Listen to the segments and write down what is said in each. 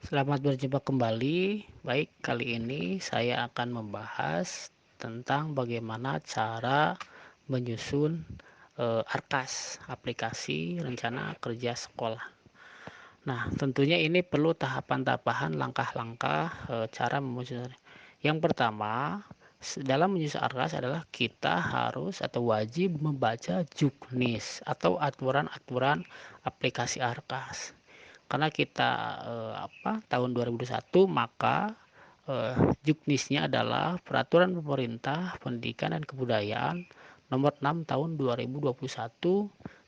Selamat berjumpa kembali. Baik, kali ini saya akan membahas tentang bagaimana cara menyusun ARKAS, aplikasi rencana kerja sekolah. Nah, tentunya ini perlu tahapan-tahapan langkah-langkah cara menyusun. Yang pertama, dalam menyusun ARKAS adalah kita harus atau wajib membaca juknis atau aturan-aturan aplikasi ARKAS. Karena kita tahun 2021, maka juknisnya adalah Peraturan Pemerintah Pendidikan dan Kebudayaan Nomor 6 Tahun 2021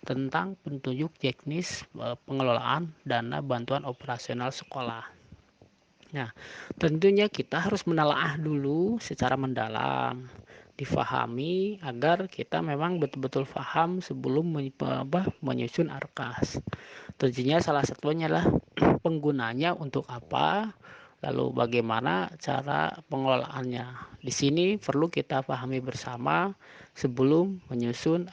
tentang petunjuk teknis pengelolaan dana bantuan operasional sekolah. Nah, tentunya kita harus menelaah dulu secara mendalam, difahami agar kita memang betul-betul paham sebelum menyusun ARKAS. Tentunya salah satunya adalah penggunanya untuk apa, lalu bagaimana cara pengelolaannya. Di sini perlu kita pahami bersama sebelum menyusun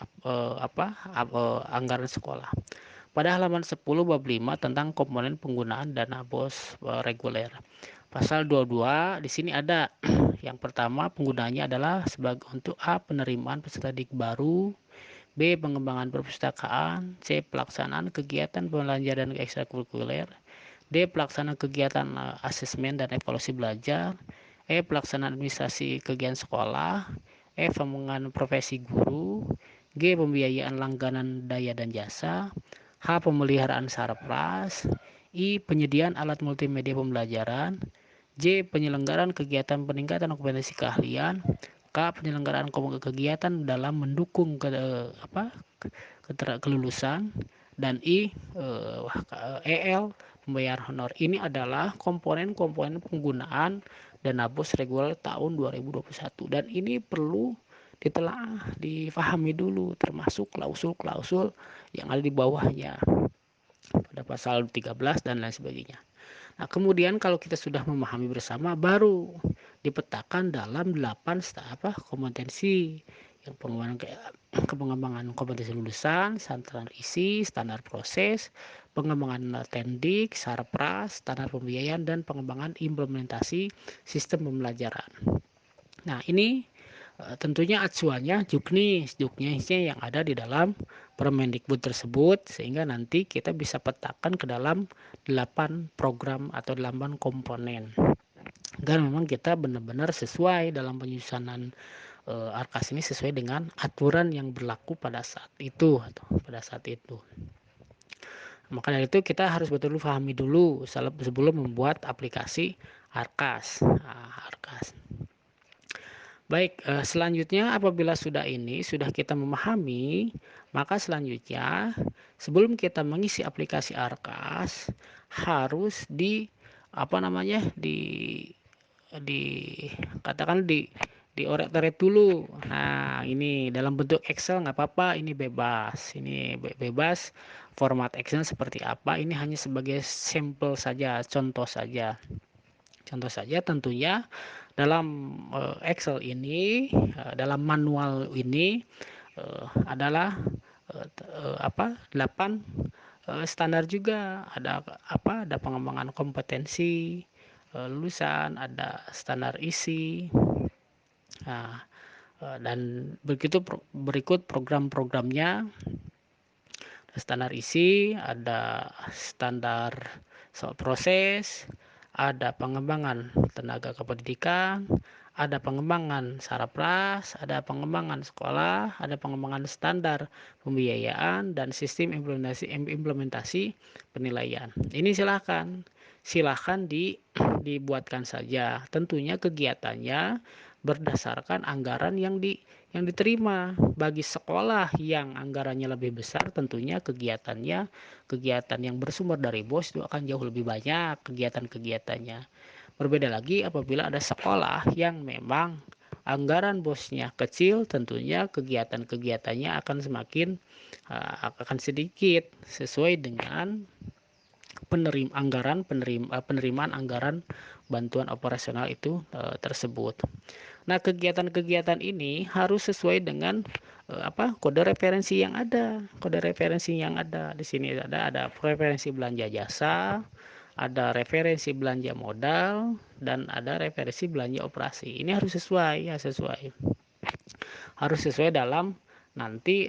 anggaran sekolah. Pada halaman 10 bab 5 tentang komponen penggunaan dana BOS reguler. Pasal 22 di sini ada yang pertama penggunaannya adalah sebagai untuk A. penerimaan peserta didik baru, B. pengembangan perpustakaan, C. pelaksanaan kegiatan pembelajaran ekstrakurikuler, D. pelaksanaan kegiatan asesmen dan evaluasi belajar, E. pelaksanaan administrasi kegiatan sekolah, F. pengembangan profesi guru, G. pembiayaan langganan daya dan jasa, H. pemeliharaan sarpras, I. penyediaan alat multimedia pembelajaran, J. penyelenggaraan kegiatan peningkatan kompetensi keahlian, K. penyelenggaraan kegiatan dalam mendukung kelulusan, dan EL pembayar honor. Ini adalah komponen-komponen penggunaan dana BOS reguler tahun 2021 dan ini perlu ditelaah, difahami dulu termasuk klausul-klausul yang ada di bawahnya pada pasal 13 dan lain sebagainya. Nah, kemudian kalau kita sudah memahami bersama baru dipetakan dalam 8 kompetensi yang pengembangan kompetensi lulusan, standar isi, standar proses, pengembangan tendik, sarpras, standar pembiayaan dan pengembangan implementasi sistem pembelajaran. Nah, ini tentunya acuannya juknisnya yang ada di dalam Permendikbud tersebut sehingga nanti kita bisa petakan ke dalam 8 program atau 8 komponen. Agar memang kita benar-benar sesuai dalam penyusunan ARKAS ini sesuai dengan aturan yang berlaku pada saat itu atau pada saat itu. Maka dari itu kita harus betul-betul pahami dulu sebelum membuat aplikasi ARKAS. ARKAS. Baik, selanjutnya apabila sudah kita memahami, maka selanjutnya sebelum kita mengisi aplikasi ARKAS harus apa namanya di katakan diorek-orek dulu. Nah, ini dalam bentuk Excel nggak apa-apa, ini bebas. Ini bebas format Excel seperti apa. Ini hanya sebagai sampel saja, contoh saja. Contoh saja tentunya dalam Excel ini, dalam manual ini adalah 8 standar juga. Ada pengembangan kompetensi lulusan, ada standar isi. Nah, dan begitu berikut program-programnya. Standar isi, ada standar soal proses, ada pengembangan tenaga kependidikan, ada pengembangan sarapras, ada pengembangan sekolah, ada pengembangan standar pembiayaan dan sistem implementasi penilaian. Ini silahkan dibuatkan saja. Tentunya kegiatannya berdasarkan anggaran yang diterima. Bagi sekolah yang anggarannya lebih besar, tentunya kegiatan yang bersumber dari BOS itu akan jauh lebih banyak kegiatan-kegiatannya. Berbeda lagi apabila ada sekolah yang memang anggaran BOS-nya kecil, tentunya kegiatan-kegiatannya akan sedikit sesuai dengan penerimaan anggaran bantuan operasional itu tersebut. Nah, kegiatan-kegiatan ini harus sesuai dengan kode referensi yang ada. Kode referensi yang ada di sini ada referensi belanja jasa, ada referensi belanja modal, dan ada referensi belanja operasi. Ini harus sesuai ya, harus sesuai dalam nanti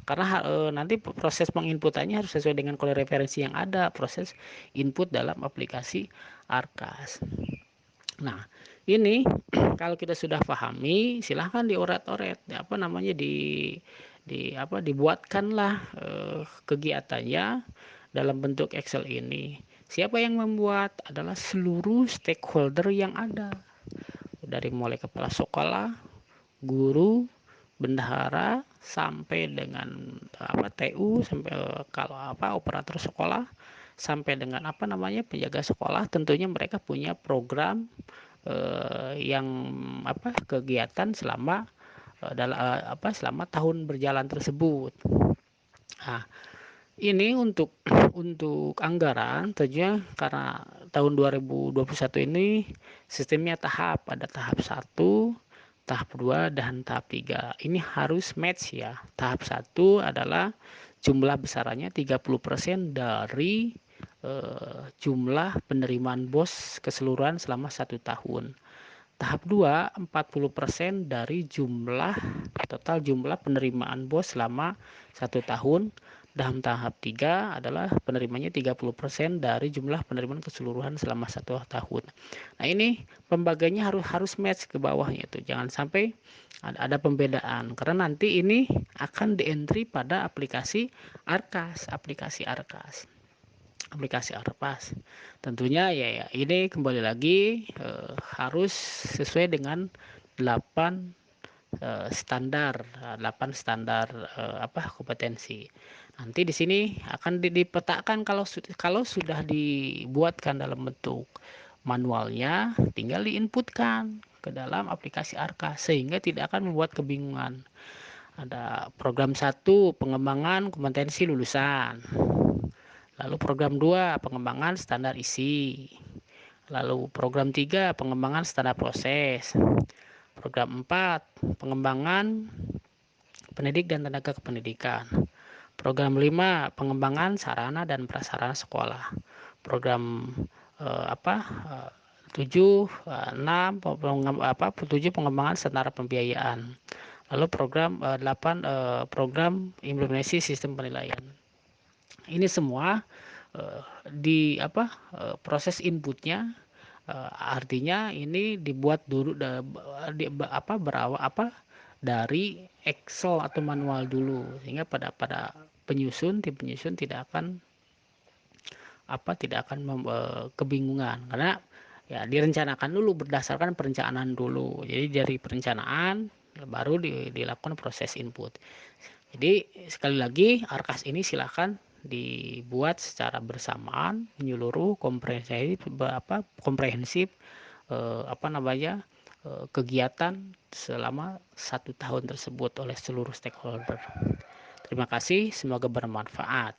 karena nanti proses penginputannya harus sesuai dengan kode referensi yang ada, proses input dalam aplikasi Arkas. Nah, ini kalau kita sudah pahami, silahkan dioret-oret, dibuatkanlah kegiatannya dalam bentuk Excel ini. Siapa yang membuat? Adalah seluruh stakeholder yang ada, dari mulai kepala sekolah, guru, bendahara, sampai dengan TU, sampai kalau operator sekolah, sampai dengan penjaga sekolah. Tentunya mereka punya program yang kegiatan selama selama tahun berjalan tersebut. Nah, ini untuk anggaran tentunya karena tahun 2021 ini sistemnya tahap, ada tahap 1, tahap 2, dan tahap 3. Ini harus match ya. Tahap 1 adalah jumlah besarannya 30% dari jumlah penerimaan BOS keseluruhan selama 1 tahun. Tahap 2, 40% dari total jumlah penerimaan BOS selama 1 tahun. Dalam tahap 3 adalah penerimanya 30% dari jumlah penerimaan keseluruhan selama 1 tahun. Nah, ini pembagiannya harus match ke bawahnya itu. Jangan sampai ada pembedaan, karena nanti ini akan di-entry pada aplikasi Arkas. Tentunya ya ini kembali lagi harus sesuai dengan 8 standar 8 standar kompetensi. Nanti di sini akan dipetakan kalau sudah dibuatkan dalam bentuk manualnya, tinggal diinputkan ke dalam aplikasi Arkas sehingga tidak akan membuat kebingungan. Ada program 1 pengembangan kompetensi lulusan. Lalu program 2 pengembangan standar isi. Lalu program 3 pengembangan standar proses. Program 4 pengembangan pendidik dan tenaga kependidikan. Program 5 pengembangan sarana dan prasarana sekolah. Program 7 pengembangan standar pembiayaan. Lalu program 8 program implementasi sistem penilaian. Ini semua proses inputnya, artinya ini dibuat dulu dari Excel atau manual dulu, sehingga pada tim penyusun tidak akan kebingungan, karena ya direncanakan dulu berdasarkan perencanaan dulu. Jadi dari perencanaan baru dilakukan proses input. Jadi sekali lagi, Arkas ini silahkan dibuat secara bersamaan, menyeluruh, komprehensif, kegiatan selama 1 tahun tersebut oleh seluruh stakeholder. Terima kasih, semoga bermanfaat.